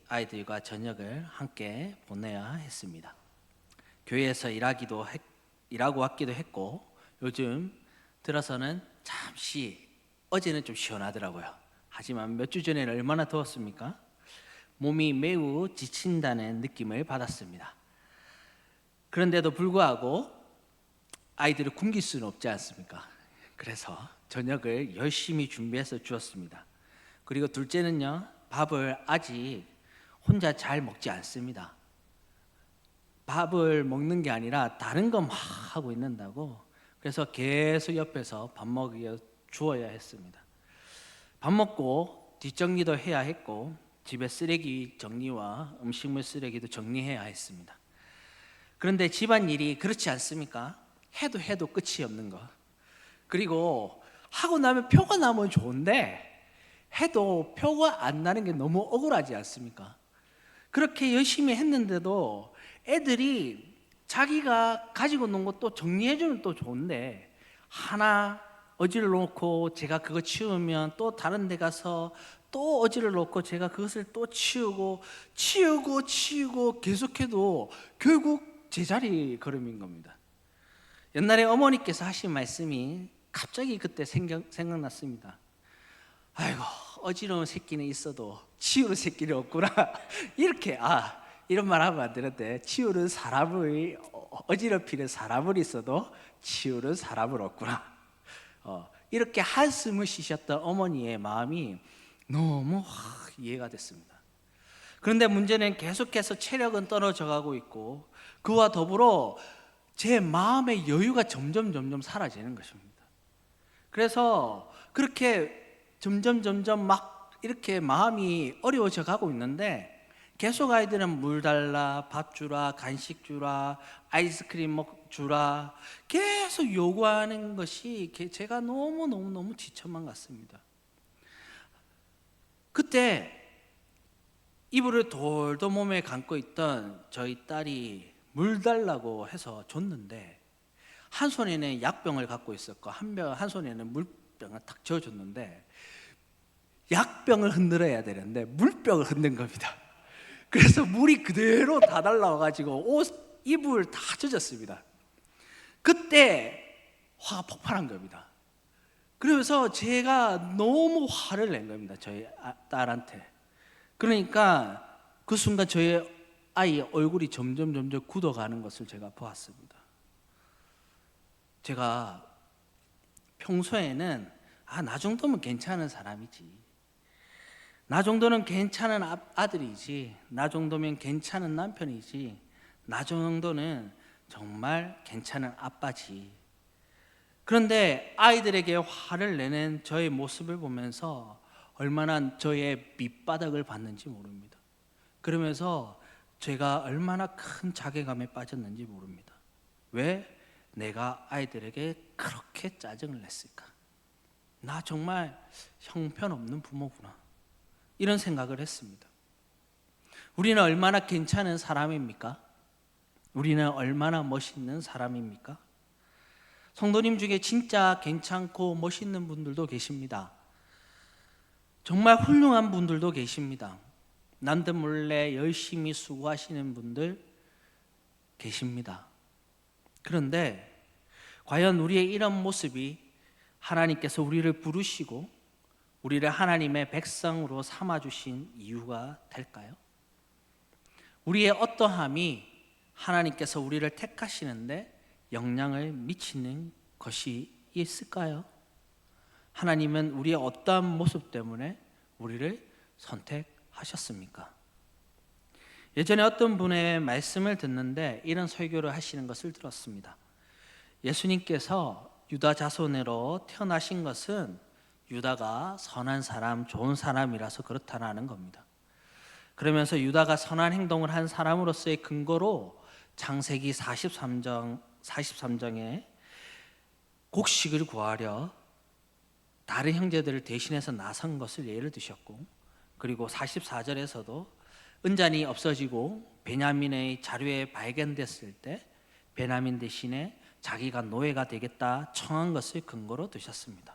아이들과 저녁을 함께 보내야 했습니다. 교회에서 일하고 왔기도 했고 요즘 들어서는 잠시 어제는 좀 시원하더라고요. 하지만 몇 주 전에는 얼마나 더웠습니까? 몸이 매우 지친다는 느낌을 받았습니다. 그런데도 불구하고 아이들을 굶길 수는 없지 않습니까? 그래서 저녁을 열심히 준비해서 주었습니다. 그리고 둘째는요, 밥을 아직 혼자 잘 먹지 않습니다. 밥을 먹는 게 아니라 다른 거 막 하고 있는다고. 그래서 계속 옆에서 밥 먹여 주어야 했습니다. 밥 먹고 뒷정리도 해야 했고 집에 쓰레기 정리와 음식물 쓰레기도 정리해야 했습니다. 그런데 집안일이 그렇지 않습니까? 해도 끝이 없는 거. 그리고 하고 나면 표가 나면 좋은데 해도 표가 안 나는 게 너무 억울하지 않습니까? 그렇게 열심히 했는데도 애들이 자기가 가지고 놓은 것도 정리해주면 또 좋은데 하나 어지를 놓고 제가 그거 치우면 또 다른 데 가서 또 어지를 놓고 제가 그것을 또 치우고 계속해도 결국 제자리 걸음인 겁니다. 옛날에 어머니께서 하신 말씀이 갑자기 그때 생각났습니다. 아이고, 어지러운 새끼는 있어도 치우는 새끼는 없구나. 이렇게 이런 말 하면 안 되는데, 치우는 사람을 어지럽히는 사람은 있어도 치우는 사람은 없구나. 이렇게 한숨을 쉬셨던 어머니의 마음이 너무 이해가 됐습니다. 그런데 문제는 계속해서 체력은 떨어져 가고 있고 그와 더불어 제 마음의 여유가 점점 사라지는 것입니다. 그래서 그렇게 점점 막 이렇게 마음이 어려워져 가고 있는데 계속 아이들은 물 달라, 밥 주라, 간식 주라, 아이스크림 주라 계속 요구하는 것이 제가 너무 지쳐만 갔습니다. 그때 이불을 돌도 몸에 감고 있던 저희 딸이 물 달라고 해서 줬는데 한 손에는 약병을 갖고 있었고 한 손에는 물병을 탁 쥐어줬는데 약병을 흔들어야 되는데 물병을 흔든 겁니다. 그래서 물이 그대로 다 달라와가지고 이불 다 젖었습니다. 그때 화가 폭발한 겁니다. 그래서 제가 너무 화를 낸 겁니다. 저희 딸한테. 그러니까 그 순간 저희 아이 얼굴이 점점 굳어가는 것을 제가 보았습니다. 제가 평소에는 나 정도면 괜찮은 사람이지, 나 정도는 괜찮은 아들이지, 나 정도면 괜찮은 남편이지, 나 정도는 정말 괜찮은 아빠지. 그런데 아이들에게 화를 내는 저의 모습을 보면서 얼마나 저의 밑바닥을 받는지 모릅니다. 그러면서 제가 얼마나 큰 자괴감에 빠졌는지 모릅니다. 왜 내가 아이들에게 그렇게 짜증을 냈을까? 나 정말 형편없는 부모구나, 이런 생각을 했습니다. 우리는 얼마나 괜찮은 사람입니까? 우리는 얼마나 멋있는 사람입니까? 성도님 중에 진짜 괜찮고 멋있는 분들도 계십니다. 정말 훌륭한 분들도 계십니다. 남들 몰래 열심히 수고하시는 분들 계십니다. 그런데 과연 우리의 이런 모습이 하나님께서 우리를 부르시고 우리를 하나님의 백성으로 삼아주신 이유가 될까요? 우리의 어떠함이 하나님께서 우리를 택하시는데 영향을 미치는 것이 있을까요? 하나님은 우리의 어떠한 모습 때문에 우리를 선택하셨습니까? 예전에 어떤 분의 말씀을 듣는데 이런 설교를 하시는 것을 들었습니다. 예수님께서 유다 자손으로 태어나신 것은 유다가 선한 사람, 좋은 사람이라서 그렇다는 겁니다. 그러면서 유다가 선한 행동을 한 사람으로서의 근거로 창세기 43장에 곡식을 구하려 다른 형제들을 대신해서 나선 것을 예를 드셨고, 그리고 44절에서도 은잔이 없어지고 베냐민의 자료에 발견됐을 때 베냐민 대신에 자기가 노예가 되겠다 청한 것을 근거로 두셨습니다.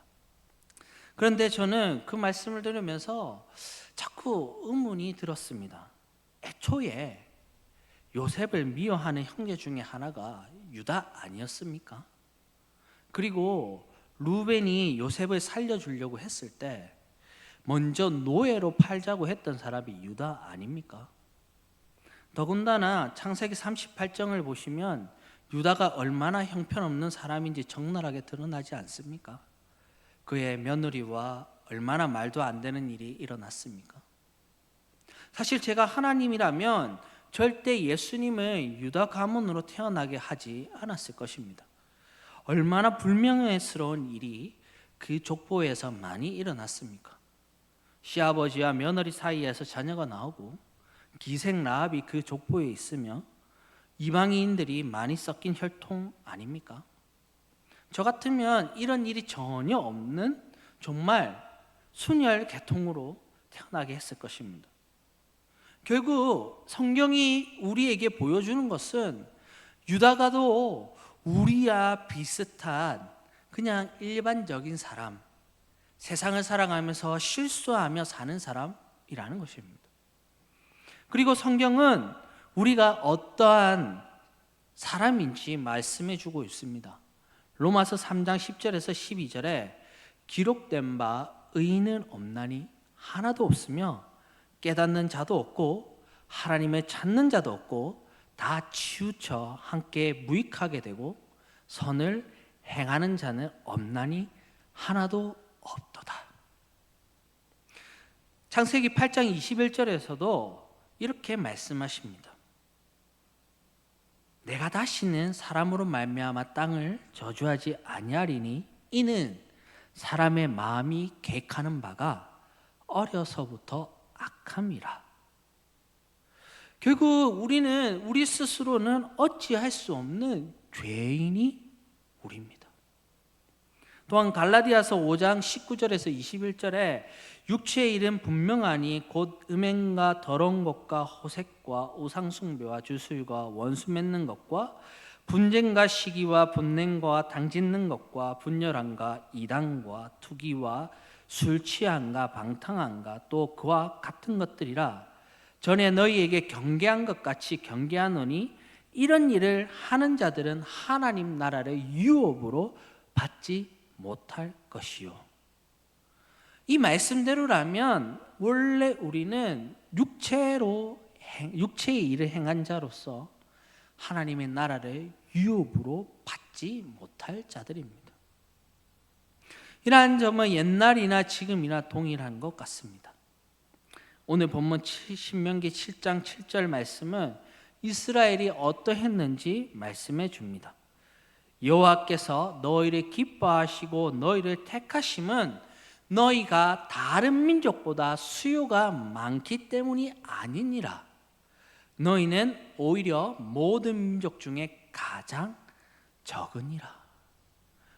그런데 저는 그 말씀을 들으면서 자꾸 의문이 들었습니다. 애초에 요셉을 미워하는 형제 중에 하나가 유다 아니었습니까? 그리고 루벤이 요셉을 살려주려고 했을 때 먼저 노예로 팔자고 했던 사람이 유다 아닙니까? 더군다나 창세기 38장을 보시면 유다가 얼마나 형편없는 사람인지 적나라하게 드러나지 않습니까? 그의 며느리와 얼마나 말도 안 되는 일이 일어났습니까? 사실 제가 하나님이라면 절대 예수님을 유다 가문으로 태어나게 하지 않았을 것입니다. 얼마나 불명예스러운 일이 그 족보에서 많이 일어났습니까? 시아버지와 며느리 사이에서 자녀가 나오고 기생 라합이 그 족보에 있으며 이방인들이 많이 섞인 혈통 아닙니까? 저 같으면 이런 일이 전혀 없는 정말 순혈 계통으로 태어나게 했을 것입니다. 결국 성경이 우리에게 보여주는 것은 유다가도 우리와 비슷한 그냥 일반적인 사람, 세상을 살아가면서 실수하며 사는 사람이라는 것입니다. 그리고 성경은 우리가 어떠한 사람인지 말씀해 주고 있습니다. 로마서 3장 10절에서 12절에 기록된 바 의인은 없나니 하나도 없으며 깨닫는 자도 없고 하나님을 찾는 자도 없고 다 치우쳐 함께 무익하게 되고 선을 행하는 자는 없나니 하나도 없도다. 창세기 8장 21절에서도 이렇게 말씀하십니다. 내가 다시는 사람으로 말미암아 땅을 저주하지 아니하리니 이는 사람의 마음이 계획하는 바가 어려서부터 악함이라. 결국 우리는 우리 스스로는 어찌할 수 없는 죄인이 우리입니다. 또한 갈라디아서 5장 19절에서 21절에 육체의 일은 분명하니 곧 음행과 더러운 것과 호색과 우상숭배와 주술과 원수 맺는 것과 분쟁과 시기와 분냉과 당짓는 것과 분열함과 이단과 투기와 술 취함과 방탕함과 또 그와 같은 것들이라. 전에 너희에게 경계한 것 같이 경계하노니 이런 일을 하는 자들은 하나님 나라를 유업으로 받지 못할 것이요. 이 말씀대로라면 원래 우리는 육체의 일을 행한 자로서 하나님의 나라를 유업으로 받지 못할 자들입니다. 이러한 점은 옛날이나 지금이나 동일한 것 같습니다. 오늘 본문 신명기 7장 7절 말씀은 이스라엘이 어떠했는지 말씀해 줍니다. 여호와께서 너희를 기뻐하시고 너희를 택하심은 너희가 다른 민족보다 수요가 많기 때문이 아니니라. 너희는 오히려 모든 민족 중에 가장 적으니라.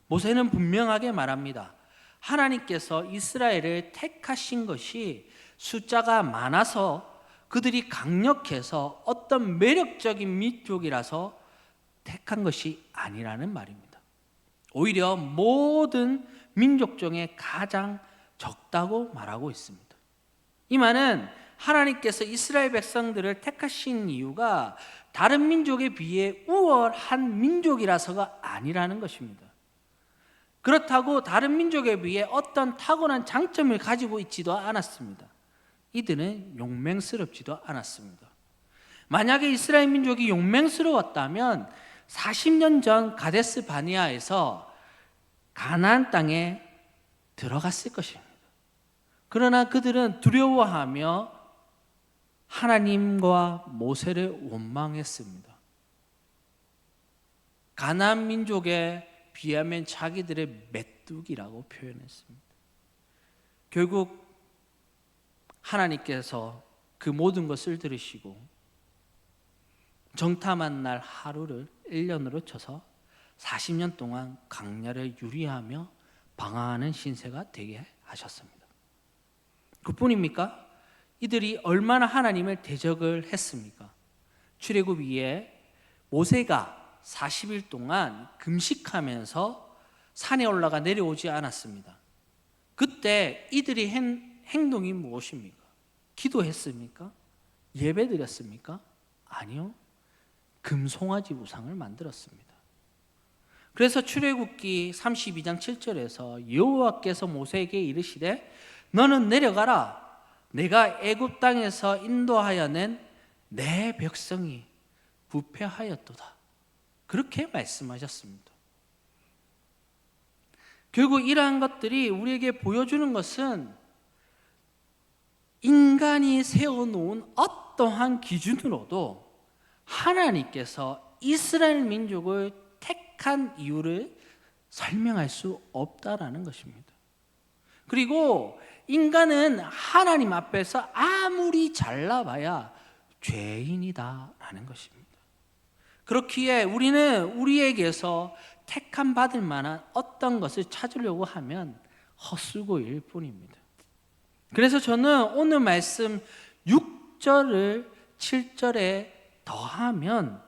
모세는 분명하게 말합니다. 하나님께서 이스라엘을 택하신 것이 숫자가 많아서 그들이 강력해서 어떤 매력적인 민족이라서 택한 것이 아니라는 말입니다. 오히려 모든 민족 중에 가장 적다고 말하고 있습니다. 이 말은 하나님께서 이스라엘 백성들을 택하신 이유가 다른 민족에 비해 우월한 민족이라서가 아니라는 것입니다. 그렇다고 다른 민족에 비해 어떤 타고난 장점을 가지고 있지도 않았습니다. 이들은 용맹스럽지도 않았습니다. 만약에 이스라엘 민족이 용맹스러웠다면 40년 전 가데스 바네아에서 가나안 땅에 들어갔을 것입니다. 그러나 그들은 두려워하며 하나님과 모세를 원망했습니다. 가나안 민족에 비하면 자기들의 메뚜기라고 표현했습니다. 결국 하나님께서 그 모든 것을 들으시고 정탐한 날 하루를 1년으로 쳐서 40년 동안 광야를 유리하며 방황하는 신세가 되게 하셨습니다. 그뿐입니까? 이들이 얼마나 하나님을 대적을 했습니까? 출애굽 이후에 모세가 40일 동안 금식하면서 산에 올라가 내려오지 않았습니다. 그때 이들이 행동이 무엇입니까? 기도했습니까? 예배드렸습니까? 아니요. 금송아지 우상을 만들었습니다. 그래서 출애굽기 32장 7절에서 여호와께서 모세에게 이르시되 너는 내려가라. 내가 애굽 땅에서 인도하여 낸 내 백성이 부패하였도다. 그렇게 말씀하셨습니다. 결국 이러한 것들이 우리에게 보여주는 것은 인간이 세워놓은 어떠한 기준으로도 하나님께서 이스라엘 민족을 택한 이유를 설명할 수 없다라는 것입니다. 그리고 인간은 하나님 앞에서 아무리 잘나봐야 죄인이다라는 것입니다. 그렇기에 우리는 우리에게서 택함 받을 만한 어떤 것을 찾으려고 하면 헛수고일 뿐입니다. 그래서 저는 오늘 말씀 6절을 7절에 더하면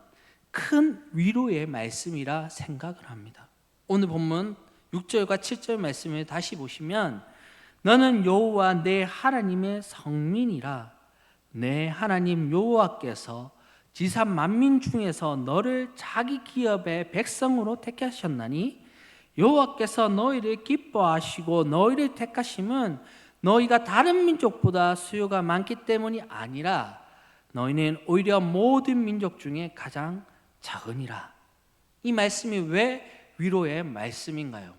큰 위로의 말씀이라 생각을 합니다. 오늘 본문 6절과 7절 말씀을 다시 보시면 너는 여호와 내 하나님의 성민이라. 내 하나님 여호와께서 지산 만민 중에서 너를 자기 기업의 백성으로 택하셨나니 여호와께서 너희를 기뻐하시고 너희를 택하심은 너희가 다른 민족보다 수요가 많기 때문이 아니라 너희는 오히려 모든 민족 중에 가장 작으니라. 이 말씀이 왜 위로의 말씀인가요?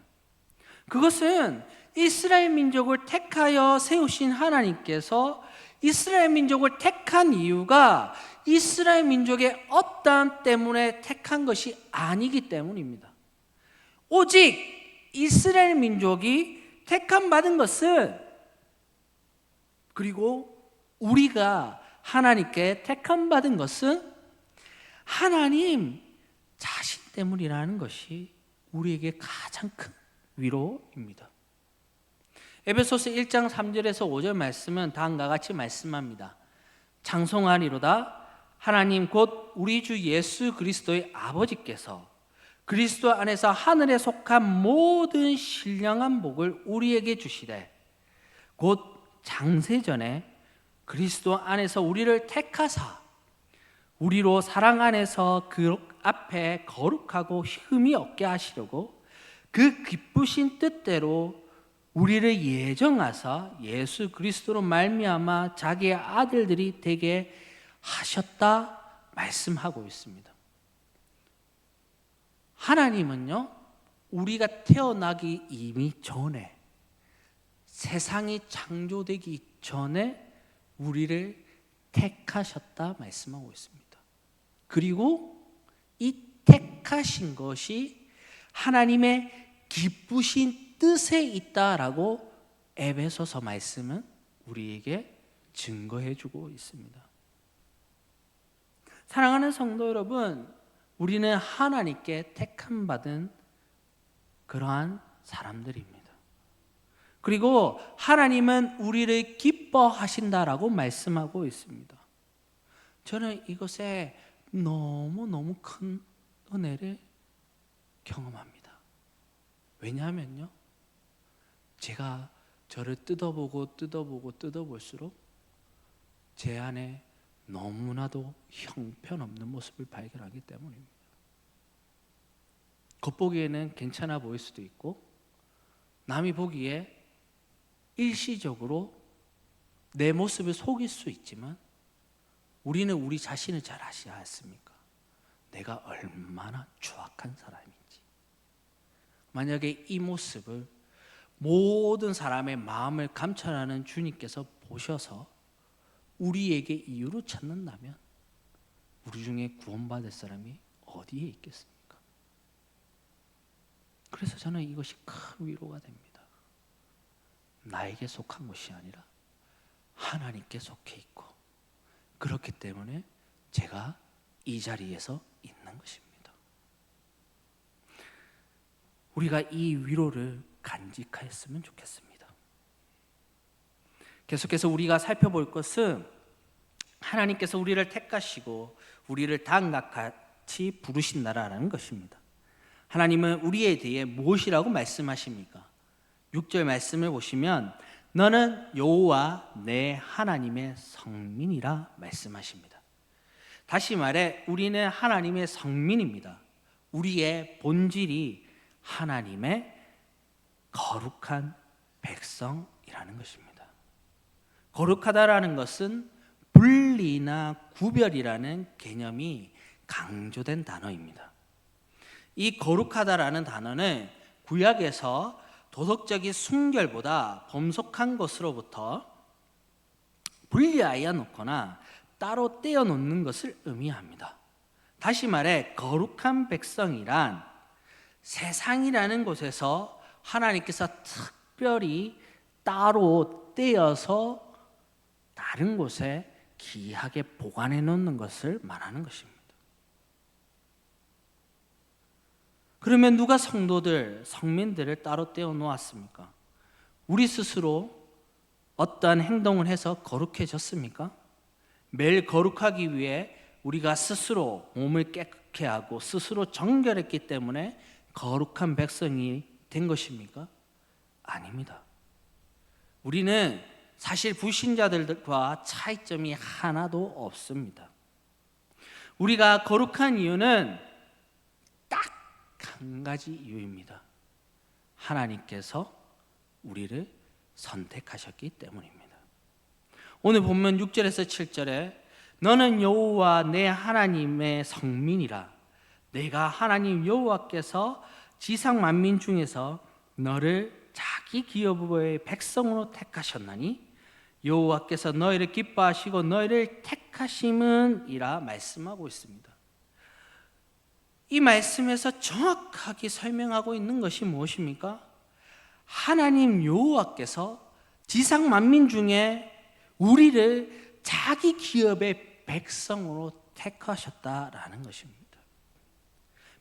그것은 이스라엘 민족을 택하여 세우신 하나님께서 이스라엘 민족을 택한 이유가 이스라엘 민족의 어떠한 때문에 택한 것이 아니기 때문입니다. 오직 이스라엘 민족이 택함 받은 것은, 그리고 우리가 하나님께 택함 받은 것은 하나님 자신 때문이라는 것이 우리에게 가장 큰 위로입니다. 에베소서 1장 3절에서 5절 말씀은 다음과 같이 말씀합니다. 찬송하리로다. 하나님 곧 우리 주 예수 그리스도의 아버지께서 그리스도 안에서 하늘에 속한 모든 신령한 복을 우리에게 주시되 곧 장세전에 그리스도 안에서 우리를 택하사 우리로 사랑 안에서 그 앞에 거룩하고 흠이 없게 하시려고 그 기쁘신 뜻대로 우리를 예정하사 예수 그리스도로 말미암아 자기의 아들들이 되게 하셨다 말씀하고 있습니다. 하나님은요, 우리가 태어나기 이미 전에, 세상이 창조되기 전에 우리를 택하셨다 말씀하고 있습니다. 그리고 이 택하신 것이 하나님의 기쁘신 뜻에 있다라고 에베소서 말씀은 우리에게 증거해 주고 있습니다. 사랑하는 성도 여러분, 우리는 하나님께 택함 받은 그러한 사람들입니다. 그리고 하나님은 우리를 기뻐하신다라고 말씀하고 있습니다. 저는 이것에 너무너무 큰 은혜를 경험합니다. 왜냐하면요, 제가 저를 뜯어볼수록 제 안에 너무나도 형편없는 모습을 발견하기 때문입니다. 겉보기에는 괜찮아 보일 수도 있고 남이 보기에 일시적으로 내 모습을 속일 수 있지만 우리는 우리 자신을 잘 아시지 않습니까? 내가 얼마나 추악한 사람인지. 만약에 이 모습을 모든 사람의 마음을 감찰하는 주님께서 보셔서 우리에게 이유로 찾는다면 우리 중에 구원받을 사람이 어디에 있겠습니까? 그래서 저는 이것이 큰 위로가 됩니다. 나에게 속한 것이 아니라 하나님께 속해 있고, 그렇기 때문에 제가 이 자리에서 있는 것입니다. 우리가 이 위로를 간직하였으면 좋겠습니다. 계속해서 우리가 살펴볼 것은 하나님께서 우리를 택하시고 우리를 다음과 같이 부르신다라는 것입니다. 하나님은 우리에 대해 무엇이라고 말씀하십니까? 6절 말씀을 보시면 너는 여호와 내 하나님의 성민이라 말씀하십니다. 다시 말해 우리는 하나님의 성민입니다. 우리의 본질이 하나님의 거룩한 백성이라는 것입니다. 거룩하다라는 것은 분리나 구별이라는 개념이 강조된 단어입니다. 이 거룩하다라는 단어는 구약에서 도덕적인 순결보다 범속한 것으로부터 분리하여 놓거나 따로 떼어 놓는 것을 의미합니다. 다시 말해 거룩한 백성이란 세상이라는 곳에서 하나님께서 특별히 따로 떼어서 다른 곳에 귀하게 보관해 놓는 것을 말하는 것입니다. 그러면 누가 성도들, 성민들을 따로 떼어 놓았습니까? 우리 스스로 어떠한 행동을 해서 거룩해졌습니까? 매일 거룩하기 위해 우리가 스스로 몸을 깨끗게 하고 스스로 정결했기 때문에 거룩한 백성이 된 것입니까? 아닙니다. 우리는 사실 불신자들과 차이점이 하나도 없습니다. 우리가 거룩한 이유는 딱 한 가지 이유입니다. 하나님께서 우리를 선택하셨기 때문입니다. 오늘 본문 6절에서 7절에 너는 여호와 내 하나님의 성민이라 내가 하나님 여호와께서 지상 만민 중에서 너를 자기 기업의 백성으로 택하셨나니 여호와께서 너희를 기뻐하시고 너희를 택하심은이라 말씀하고 있습니다. 이 말씀에서 정확하게 설명하고 있는 것이 무엇입니까? 하나님 여호와께서 지상 만민 중에 우리를 자기 기업의 백성으로 택하셨다라는 것입니다.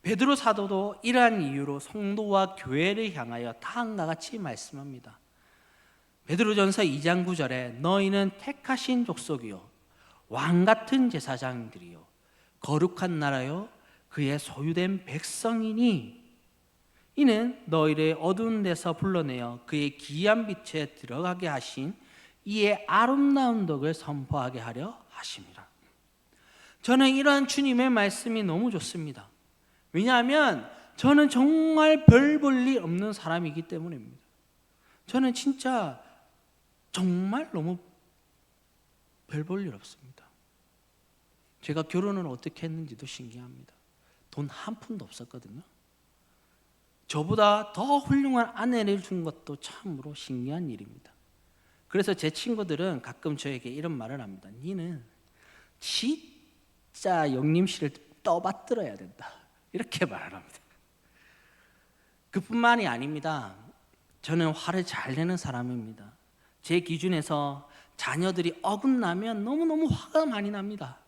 베드로 사도도 이러한 이유로 성도와 교회를 향하여 다음과 같이 말씀합니다. 베드로전서 2장 9절에 너희는 택하신 족속이요 왕 같은 제사장들이요 거룩한 나라요 그의 소유된 백성이니 이는 너희를 어두운 데서 불러내어 그의 기이한 빛에 들어가게 하신 이의 아름다운 덕을 선포하게 하려 하심이라. 저는 이러한 주님의 말씀이 너무 좋습니다. 왜냐하면 저는 정말 별 볼 일 없는 사람이기 때문입니다. 저는 진짜 정말 너무 별 볼 일 없습니다. 제가 결혼을 어떻게 했는지도 신기합니다. 돈 한 푼도 없었거든요. 저보다 더 훌륭한 아내를 준 것도 참으로 신기한 일입니다. 그래서 제 친구들은 가끔 저에게 이런 말을 합니다. 니는 진짜 영림씨를 떠받들어야 된다. 이렇게 말을 합니다. 그뿐만이 아닙니다. 저는 화를 잘 내는 사람입니다. 제 기준에서 자녀들이 어긋나면 너무너무 화가 많이 납니다.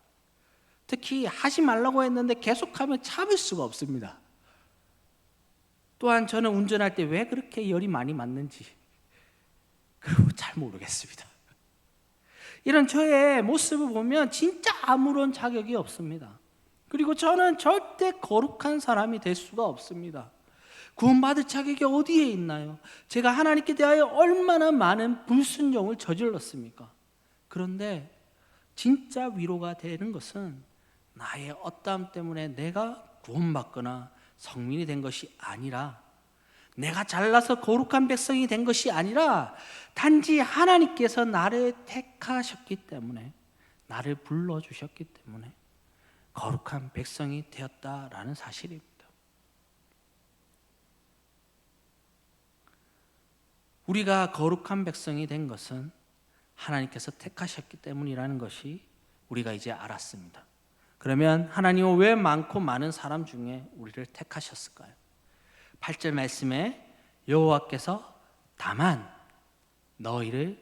특히 하지 말라고 했는데 계속하면 참을 수가 없습니다. 또한 저는 운전할 때 왜 그렇게 열이 많이 맞는지 그걸 잘 모르겠습니다. 이런 저의 모습을 보면 진짜 아무런 자격이 없습니다. 그리고 저는 절대 거룩한 사람이 될 수가 없습니다. 구원받을 자격이 어디에 있나요? 제가 하나님께 대하여 얼마나 많은 불순종을 저질렀습니까? 그런데 진짜 위로가 되는 것은 나의 어떠함 때문에 내가 구원받거나 성민이 된 것이 아니라 내가 잘나서 거룩한 백성이 된 것이 아니라 단지 하나님께서 나를 택하셨기 때문에 나를 불러주셨기 때문에 거룩한 백성이 되었다라는 사실입니다. 우리가 거룩한 백성이 된 것은 하나님께서 택하셨기 때문이라는 것이 우리가 이제 알았습니다. 그러면 하나님은 왜 많고 많은 사람 중에 우리를 택하셨을까요? 8절 말씀에 여호와께서 다만 너희를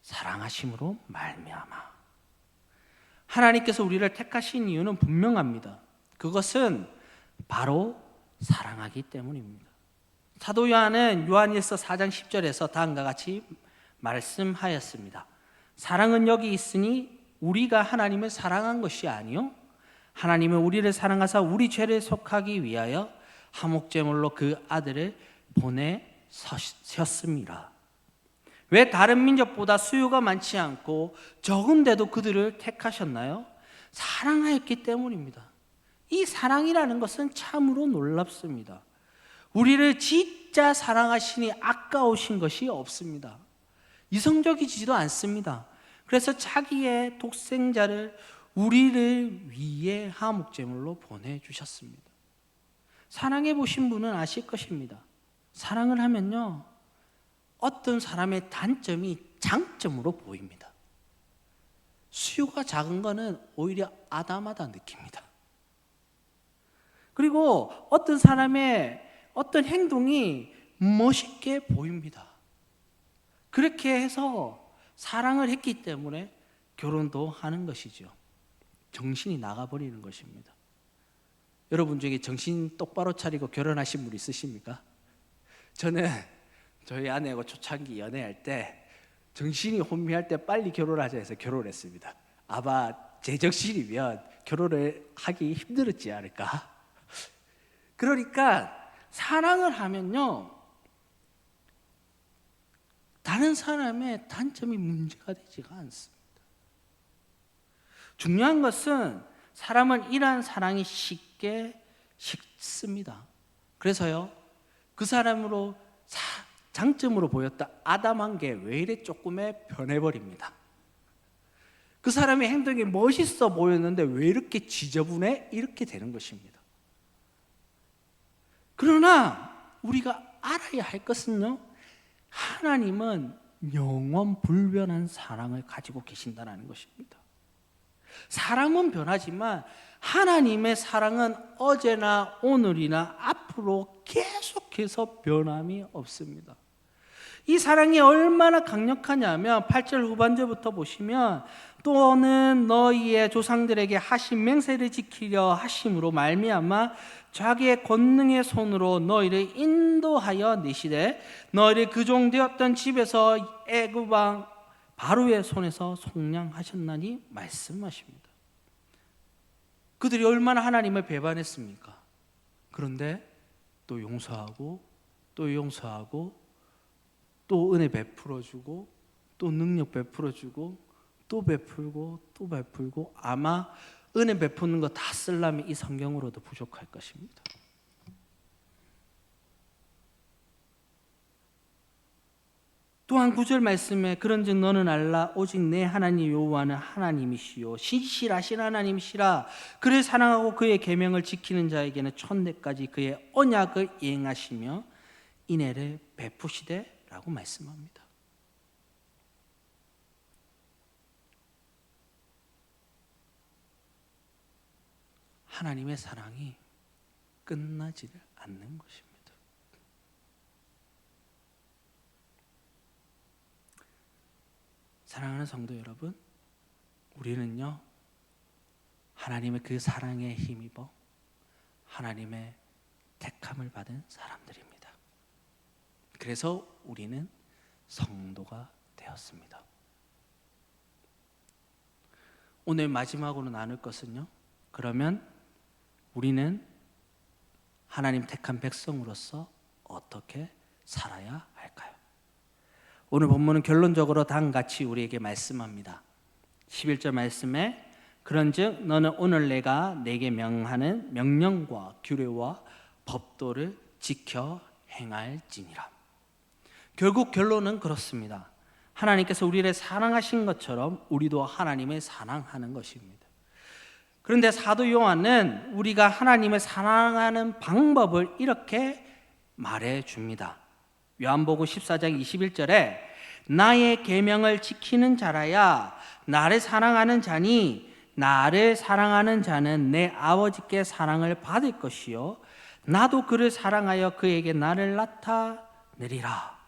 사랑하심으로 말미암아. 하나님께서 우리를 택하신 이유는 분명합니다. 그것은 바로 사랑하기 때문입니다. 사도 요한은 요한일서 4장 10절에서 다음과 같이 말씀하였습니다. 사랑은 여기 있으니 우리가 하나님을 사랑한 것이 아니요 하나님은 우리를 사랑하사 우리 죄를 속하기 위하여 화목제물로 그 아들을 보내 서셨습니다. 왜 다른 민족보다 수요가 많지 않고 적은데도 그들을 택하셨나요? 사랑하였기 때문입니다. 이 사랑이라는 것은 참으로 놀랍습니다. 우리를 진짜 사랑하시니 아까우신 것이 없습니다. 이성적이지도 않습니다. 그래서 자기의 독생자를 우리를 위해 화목제물로 보내주셨습니다. 사랑해 보신 분은 아실 것입니다. 사랑을 하면요, 어떤 사람의 단점이 장점으로 보입니다. 수요가 작은 거는 오히려 아담하다 느낍니다. 그리고 어떤 사람의 어떤 행동이 멋있게 보입니다. 그렇게 해서 사랑을 했기 때문에 결혼도 하는 것이죠. 정신이 나가버리는 것입니다. 여러분 중에 정신 똑바로 차리고 결혼하신 분 있으십니까? 저는 저희 아내하고 초창기 연애할 때 정신이 혼미할 때 빨리 결혼하자 해서 결혼했습니다. 아마 제 정신이면 결혼을 하기 힘들었지 않을까? 그러니까 사랑을 하면요, 다른 사람의 단점이 문제가 되지가 않습니다. 중요한 것은 사람은 이러한 사랑이 쉽게 식습니다. 그래서요, 그 사람으로 장점으로 보였다 아담한 게 왜 이래 조금에 변해버립니다. 그 사람의 행동이 멋있어 보였는데 왜 이렇게 지저분해? 이렇게 되는 것입니다. 그러나 우리가 알아야 할 것은요, 하나님은 영원 불변한 사랑을 가지고 계신다는 것입니다. 사람은 변하지만 하나님의 사랑은 어제나 오늘이나 앞으로 계속해서 변함이 없습니다. 이 사랑이 얼마나 강력하냐면 8절 후반절부터 보시면, 또는 너희의 조상들에게 하신 맹세를 지키려 하심으로 말미암아 자기의 권능의 손으로 너희를 인도하여 내시되 너희를 그 종 되었던 집에서 애굽 왕 바로의 손에서 속량하셨나니 말씀하십니다. 그들이 얼마나 하나님을 배반했습니까? 그런데 또 용서하고 또 용서하고 또 은혜 베풀어주고 또 능력 베풀어주고 또 베풀고 또 베풀고, 아마 은혜 베푸는 거 다 쓰려면 이 성경으로도 부족할 것입니다. 또한 9절 말씀에 그런즉 너는 알라 오직 내 하나님 여호와는 하나님이시요 신실하신 하나님이시라. 그를 사랑하고 그의 계명을 지키는 자에게는 천대까지 그의 언약을 이행하시며 인애를 베푸시되 라고 말씀합니다. 하나님의 사랑이 끝나지를 않는 것입니다. 사랑하는 성도 여러분, 우리는요, 하나님의 그 사랑에 힘입어 하나님의 택함을 받은 사람들입니다. 그래서 우리는 성도가 되었습니다. 오늘 마지막으로 나눌 것은요, 그러면 우리는 하나님 택한 백성으로서 어떻게 살아야 할까요? 오늘 본문은 결론적으로 다음같이 우리에게 말씀합니다. 11절 말씀에 그런즉 너는 오늘 내가 내게 명하는 명령과 규례와 법도를 지켜 행할지니라. 결국 결론은 그렇습니다. 하나님께서 우리를 사랑하신 것처럼 우리도 하나님을 사랑하는 것입니다. 그런데 사도 요한은 우리가 하나님을 사랑하는 방법을 이렇게 말해줍니다. 요한복음 14장 21절에 나의 계명을 지키는 자라야 나를 사랑하는 자니 나를 사랑하는 자는 내 아버지께 사랑을 받을 것이요 나도 그를 사랑하여 그에게 나를 나타내리라.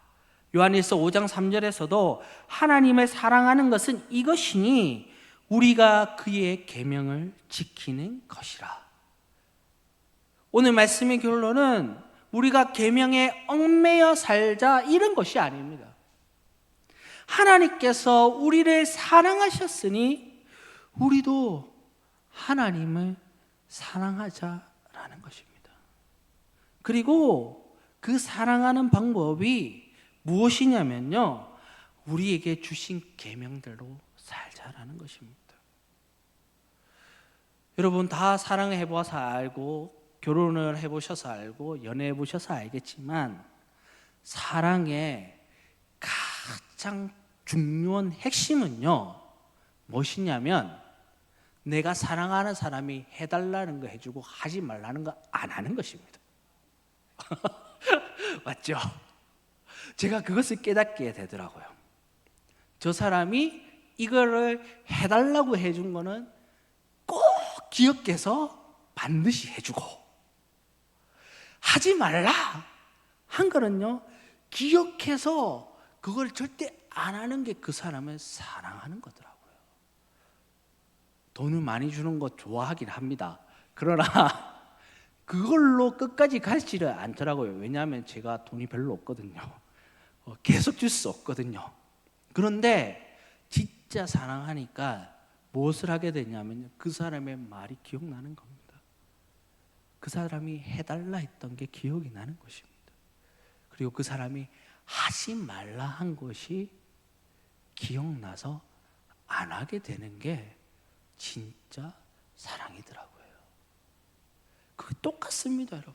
요한일서 5장 3절에서도 하나님을 사랑하는 것은 이것이니 우리가 그의 계명을 지키는 것이라. 오늘 말씀의 결론은 우리가 계명에 얽매여 살자 이런 것이 아닙니다. 하나님께서 우리를 사랑하셨으니 우리도 하나님을 사랑하자라는 것입니다. 그리고 그 사랑하는 방법이 무엇이냐면요, 우리에게 주신 계명대로 살자라는 것입니다. 여러분 다 사랑해 보아서 알고, 결혼을 해보셔서 알고, 연애해 보셔서 알겠지만, 사랑의 가장 중요한 핵심은요 무엇이냐면, 내가 사랑하는 사람이 해달라는 거 해주고 하지 말라는 거 안 하는 것입니다. 맞죠? 제가 그것을 깨닫게 되더라고요. 저 사람이 이거를 해달라고 해준 거는 꼭 기억해서 반드시 해주고, 하지 말라 한 거는요 기억해서 그걸 절대 안 하는 게 그 사람을 사랑하는 거더라고요. 돈을 많이 주는 거 좋아하긴 합니다. 그러나 그걸로 끝까지 가지를 않더라고요. 왜냐하면 제가 돈이 별로 없거든요. 계속 줄 수 없거든요. 그런데 진짜 사랑하니까 무엇을 하게 되냐면, 그 사람의 말이 기억나는 겁니다. 그 사람이 해달라 했던 게 기억이 나는 것입니다. 그리고 그 사람이 하지 말라 한 것이 기억나서 안 하게 되는 게 진짜 사랑이더라고요. 그게 똑같습니다, 여러분.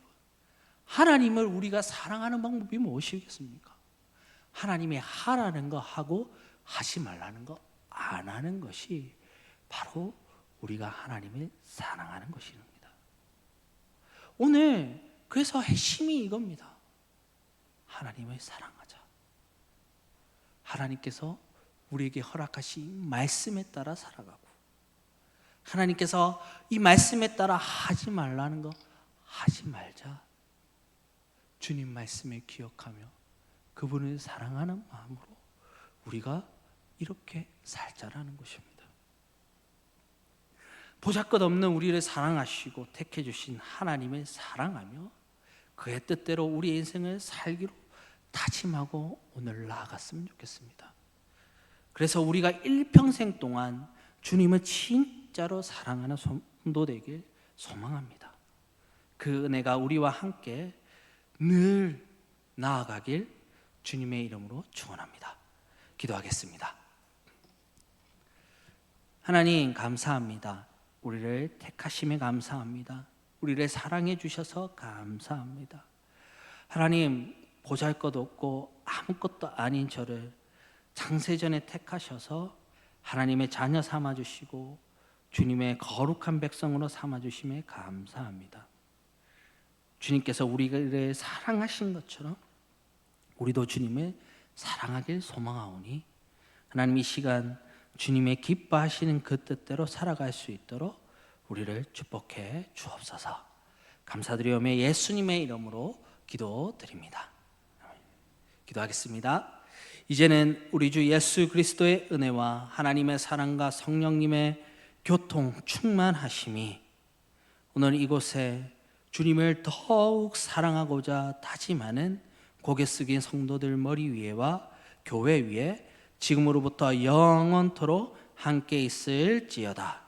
하나님을 우리가 사랑하는 방법이 무엇이겠습니까? 하나님이 하라는 거 하고 하지 말라는 거 안 하는 것이 바로 우리가 하나님을 사랑하는 것입니다. 오늘 그래서 핵심이 이겁니다. 하나님을 사랑하자. 하나님께서 우리에게 허락하신 말씀에 따라 살아가고, 하나님께서 이 말씀에 따라 하지 말라는 거 하지 말자. 주님 말씀을 기억하며 그분을 사랑하는 마음으로 우리가 이렇게 살자라는 것입니다. 보잘것없는 우리를 사랑하시고 택해 주신 하나님을 사랑하며 그의 뜻대로 우리 인생을 살기로 다짐하고 오늘 나아갔으면 좋겠습니다. 그래서 우리가 일평생 동안 주님을 진짜로 사랑하는 성도 되길 소망합니다. 그 은혜가 우리와 함께 늘 나아가길 주님의 이름으로 축원합니다. 기도하겠습니다. 하나님 감사합니다. 우리를 택하심에 감사합니다. 우리를 사랑해 주셔서 감사합니다. 하나님, 보잘것없고 아무것도 아닌 저를 창세전에 택하셔서 하나님의 자녀 삼아주시고 주님의 거룩한 백성으로 삼아주심에 감사합니다. 주님께서 우리를 사랑하신 것처럼 우리도 주님을 사랑하길 소망하오니, 하나님 이 시간 주님의 기뻐하시는 그 뜻대로 살아갈 수 있도록 우리를 축복해 주옵소서. 감사드리오며 예수님의 이름으로 기도드립니다. 기도하겠습니다. 이제는 우리 주 예수 그리스도의 은혜와 하나님의 사랑과 성령님의 교통 충만하심이 오늘 이곳에 주님을 더욱 사랑하고자 다짐하는 고개 숙인 성도들 머리 위에와 교회 위에 지금으로부터 영원토록 함께 있을지어다.